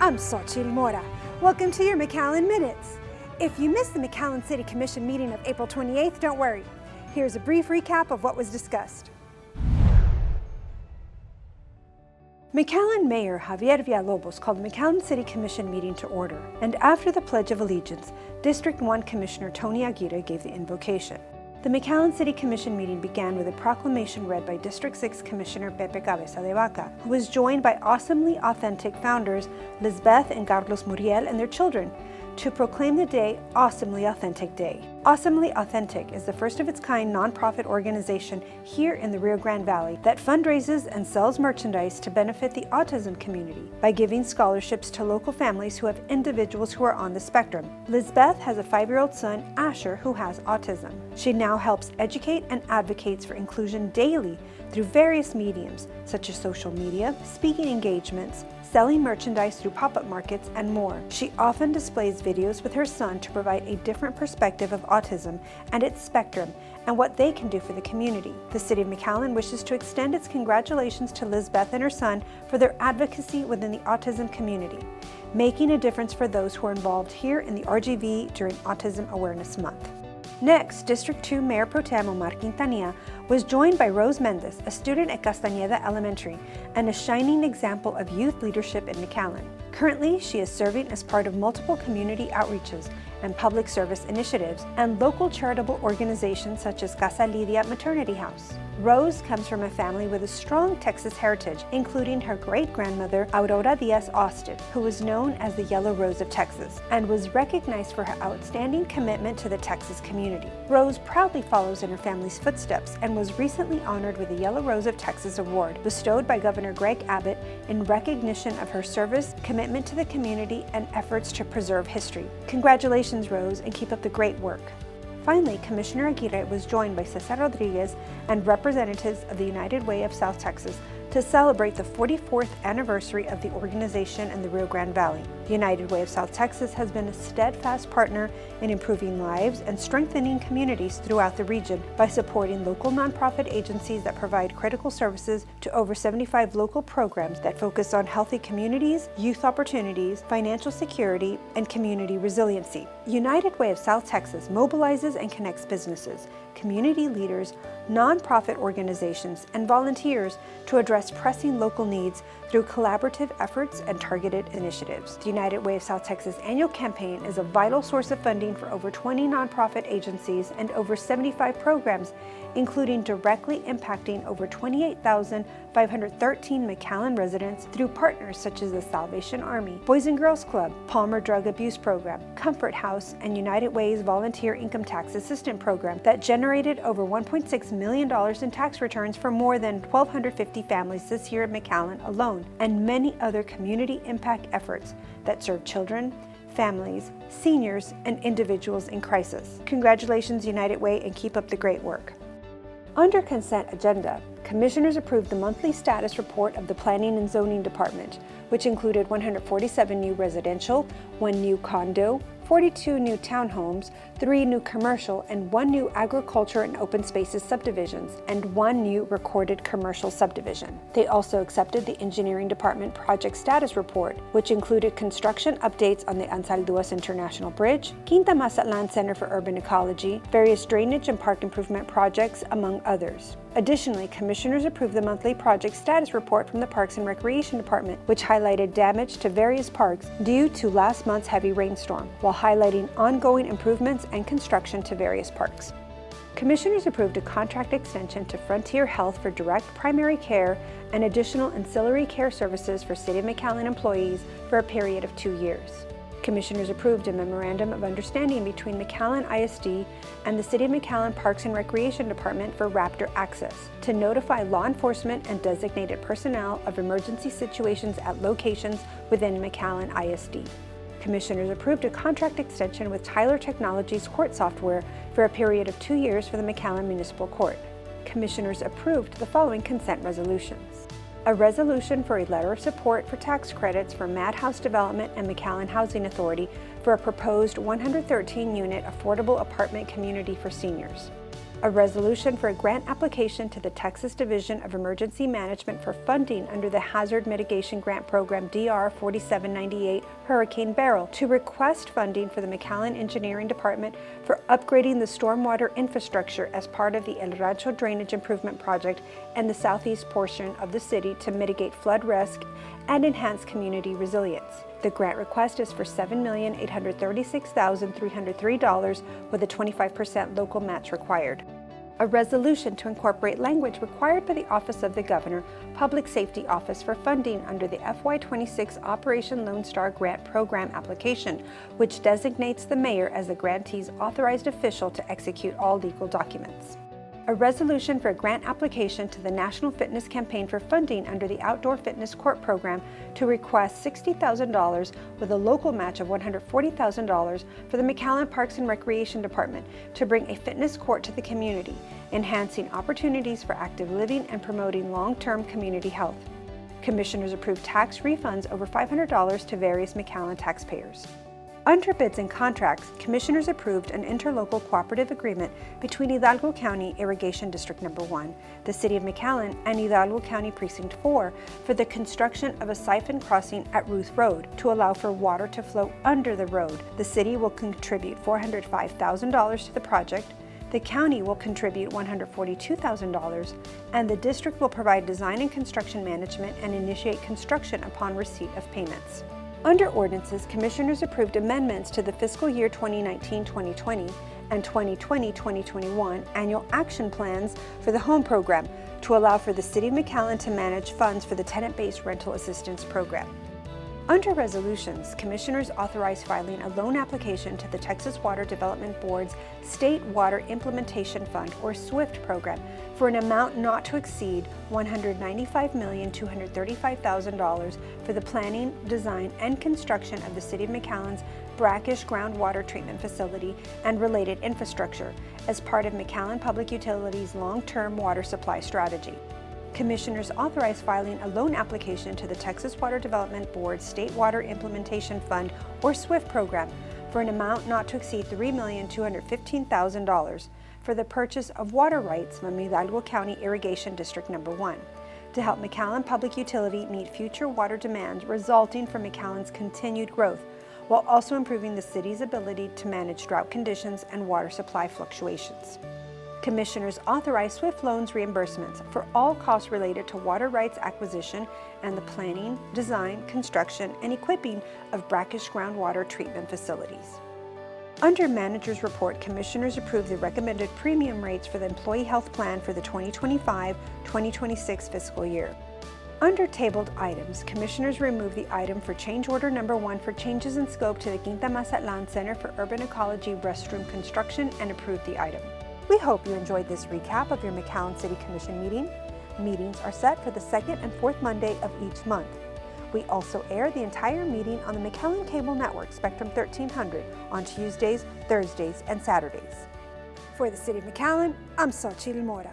I'm Xochitl Mora. Welcome to your McAllen Minutes. If you missed the McAllen City Commission meeting of April 28th, don't worry. Here's a brief recap of what was discussed. McAllen Mayor Javier Villalobos called the McAllen City Commission meeting to order, and after the Pledge of Allegiance, District 1 Commissioner Tony Aguirre gave the invocation. The McAllen City Commission meeting began with a proclamation read by District 6 Commissioner Pepe Cabeza de Vaca, who was joined by Awesomely Authentic founders Lisbeth and Carlos Muriel and their children, to proclaim the day Awesomely Authentic Day. Awesomely Authentic is the first of its kind nonprofit organization here in the Rio Grande Valley that fundraises and sells merchandise to benefit the autism community by giving scholarships to local families who have individuals who are on the spectrum. Lisbeth has a 5-year-old son, Asher, who has autism. She now helps educate and advocates for inclusion daily through various mediums such as social media, speaking engagements, selling merchandise through pop-up markets, and more. She often displays videos with her son to provide a different perspective of autism and its spectrum and what they can do for the community. The City of McAllen wishes to extend its congratulations to Lisbeth and her son for their advocacy within the autism community, making a difference for those who are involved here in the RGV during Autism Awareness Month. Next, District 2 Mayor Pro Tem Omar Quintanilla was joined by Rose Mendez, a student at Castañeda Elementary and a shining example of youth leadership in McAllen. Currently, she is serving as part of multiple community outreaches and public service initiatives and local charitable organizations such as Casa Lidia Maternity House. Rose comes from a family with a strong Texas heritage, including her great-grandmother, Aurora Diaz Austin, who was known as the Yellow Rose of Texas and was recognized for her outstanding commitment to the Texas community. Rose proudly follows in her family's footsteps and was recently honored with the Yellow Rose of Texas Award, bestowed by Governor Greg Abbott in recognition of her service, commitment to the community, and efforts to preserve history. Congratulations, Rose, and keep up the great work. Finally, Commissioner Aguirre was joined by Cesar Rodriguez and representatives of the United Way of South Texas to celebrate the 44th anniversary of the organization in the Rio Grande Valley. The United Way of South Texas has been a steadfast partner in improving lives and strengthening communities throughout the region by supporting local nonprofit agencies that provide critical services to over 75 local programs that focus on healthy communities, youth opportunities, financial security, and community resiliency. United Way of South Texas mobilizes and connects businesses, community leaders, nonprofit organizations, and volunteers to address pressing local needs through collaborative efforts and targeted initiatives. The United Way of South Texas annual campaign is a vital source of funding for over 20 nonprofit agencies and over 75 programs, including directly impacting over 28,513 McAllen residents through partners such as the Salvation Army, Boys and Girls Club, Palmer Drug Abuse Program, Comfort House, and United Way's Volunteer Income Tax Assistance Program that generated over $1.6 million in tax returns for more than 1,250 families this year at McAllen alone, and many other community impact efforts that serve children, families, seniors, and individuals in crisis. Congratulations, United Way, and keep up the great work. Under consent agenda, Commissioners approved the monthly status report of the Planning and Zoning Department, which included 147 new residential, 1 new condo, 42 new townhomes, 3 new commercial, and 1 new agriculture and open spaces subdivisions, and 1 new recorded commercial subdivision. They also accepted the Engineering Department Project Status Report, which included construction updates on the Anzalduas International Bridge, Quinta Mazatlan Center for Urban Ecology, various drainage and park improvement projects, among others. Additionally, Commissioners approved the monthly project status report from the Parks and Recreation Department, which highlighted damage to various parks due to last month's heavy rainstorm, while highlighting ongoing improvements and construction to various parks. Commissioners approved a contract extension to Frontier Health for direct primary care and additional ancillary care services for City of McAllen employees for a period of 2 years. Commissioners approved a Memorandum of Understanding between McAllen ISD and the City of McAllen Parks and Recreation Department for Raptor Access to notify law enforcement and designated personnel of emergency situations at locations within McAllen ISD. Commissioners approved a contract extension with Tyler Technologies Court Software for a period of 2 years for the McAllen Municipal Court. Commissioners approved the following consent resolutions. A resolution for a letter of support for tax credits for Madhouse Development and McAllen Housing Authority for a proposed 113-unit affordable apartment community for seniors. A resolution for a grant application to the Texas Division of Emergency Management for funding under the Hazard Mitigation Grant Program DR 4798 Hurricane Beryl to request funding for the McAllen Engineering Department for upgrading the stormwater infrastructure as part of the El Rancho Drainage Improvement Project and the southeast portion of the city to mitigate flood risk and enhance community resilience. The grant request is for $7,836,303 with a 25% local match required. A resolution to incorporate language required by the Office of the Governor, Public Safety Office for funding under the FY26 Operation Lone Star Grant Program application, which designates the mayor as the grantee's authorized official to execute all legal documents. A resolution for a grant application to the National Fitness Campaign for funding under the Outdoor Fitness Court Program to request $60,000 with a local match of $140,000 for the McAllen Parks and Recreation Department to bring a fitness court to the community, enhancing opportunities for active living and promoting long-term community health. Commissioners approved tax refunds over $500 to various McAllen taxpayers. Under bids and contracts, Commissioners approved an interlocal cooperative agreement between Hidalgo County Irrigation District No. 1, the City of McAllen, and Hidalgo County Precinct 4 for the construction of a siphon crossing at Ruth Road to allow for water to flow under the road. The City will contribute $405,000 to the project, the County will contribute $142,000, and the District will provide design and construction management and initiate construction upon receipt of payments. Under ordinances, Commissioners approved amendments to the fiscal year 2019-2020 and 2020-2021 annual action plans for the home program to allow for the City of McAllen to manage funds for the tenant-based rental assistance program. Under resolutions, Commissioners authorized filing a loan application to the Texas Water Development Board's State Water Implementation Fund, or SWIFT program, for an amount not to exceed $195,235,000 for the planning, design, and construction of the City of McAllen's brackish groundwater treatment facility and related infrastructure as part of McAllen Public Utilities' long-term water supply strategy. Commissioners authorized filing a loan application to the Texas Water Development Board's State Water Implementation Fund, or SWIFT program, for an amount not to exceed $3,215,000 for the purchase of water rights from Hidalgo County Irrigation District No. 1 to help McAllen Public Utility meet future water demands resulting from McAllen's continued growth, while also improving the city's ability to manage drought conditions and water supply fluctuations. Commissioners authorized SWIFT loans reimbursements for all costs related to water rights acquisition and the planning, design, construction, and equipping of brackish groundwater treatment facilities. Under Manager's Report, Commissioners approved the recommended premium rates for the Employee Health Plan for the 2025-2026 fiscal year. Under tabled items, Commissioners removed the item for Change Order No. 1 for changes in scope to the Quinta Mazatlan Center for Urban Ecology restroom construction and approved the item. We hope you enjoyed this recap of your McAllen City Commission meeting. Meetings are set for the second and fourth Monday of each month. We also air the entire meeting on the McAllen Cable Network Spectrum 1300 on Tuesdays, Thursdays, and Saturdays. For the City of McAllen, I'm Xochitl Mora.